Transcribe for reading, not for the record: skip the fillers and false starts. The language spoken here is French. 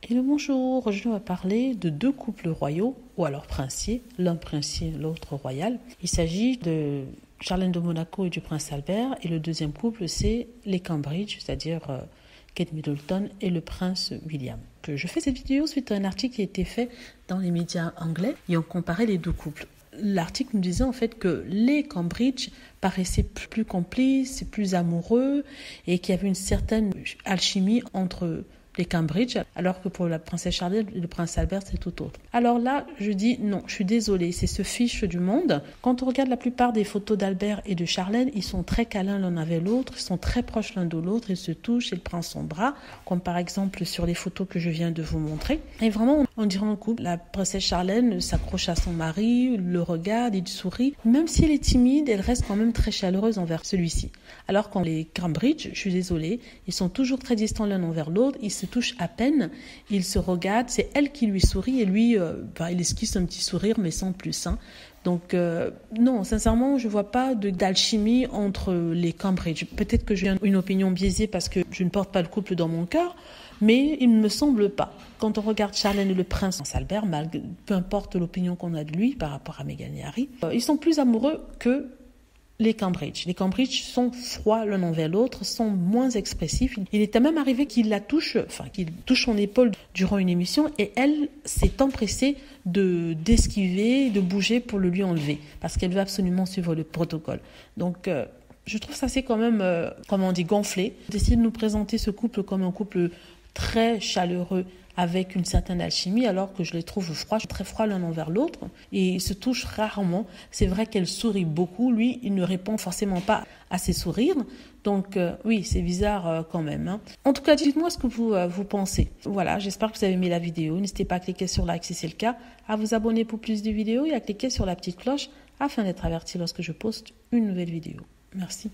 Et le bonjour, aujourd'hui on va parler de deux couples royaux, ou alors princiers, l'un princier, l'autre royal. Il s'agit de Charlène de Monaco et du prince Albert, et le deuxième couple c'est les Cambridge, c'est-à-dire Kate Middleton et le prince William. Je fais cette vidéo suite à un article qui a été fait dans les médias anglais et on comparait les deux couples. L'article nous disait en fait que les Cambridge paraissaient plus complices, plus amoureux et qu'il y avait une certaine alchimie entre les Cambridge, alors que pour la princesse Charlotte et le prince Albert, c'est tout autre. Alors là, je dis non, je suis désolée, c'est ce fiche du monde. Quand on regarde la plupart des photos d'Albert et de Charlène, ils sont très câlins l'un avec l'autre, ils sont très proches l'un de l'autre, ils se touchent, ils prennent son bras, comme par exemple sur les photos que je viens de vous montrer. Et vraiment, on dirait un couple. La princesse Charlène s'accroche à son mari, le regarde, il sourit. Même si elle est timide, elle reste quand même très chaleureuse envers celui-ci. Alors quand les Cambridge, je suis désolée, ils sont toujours très distants l'un envers l'autre, ils se touchent à peine, ils se regardent, c'est elle qui lui sourit et lui, il esquisse un petit sourire mais sans plus. Donc non, sincèrement, je vois pas d'alchimie entre les Cambridge. Peut-être que j'ai une opinion biaisée parce que je ne porte pas le couple dans mon cœur, mais il ne me semble pas. Quand on regarde Charlène et le prince Albert, peu importe l'opinion qu'on a de lui par rapport à Meghan et Harry, ils sont plus amoureux que les Cambridge. Les Cambridge sont froids l'un envers l'autre, sont moins expressifs. Il était même arrivé qu'il touche son épaule durant une émission et elle s'est empressée d'esquiver, de bouger pour le lui enlever parce qu'elle veut absolument suivre le protocole. Donc, je trouve ça c'est quand même, gonflé. D'essayer de nous présenter ce couple comme un couple très chaleureux avec une certaine alchimie, alors que je les trouve froids, très froids l'un envers l'autre, et ils se touchent rarement. C'est vrai qu'elle sourit beaucoup, lui, il ne répond forcément pas à ses sourires, donc oui, c'est bizarre quand même. En tout cas, dites-moi ce que vous pensez. Voilà, j'espère que vous avez aimé la vidéo. N'hésitez pas à cliquer sur like si c'est le cas, à vous abonner pour plus de vidéos et à cliquer sur la petite cloche afin d'être averti lorsque je poste une nouvelle vidéo. Merci.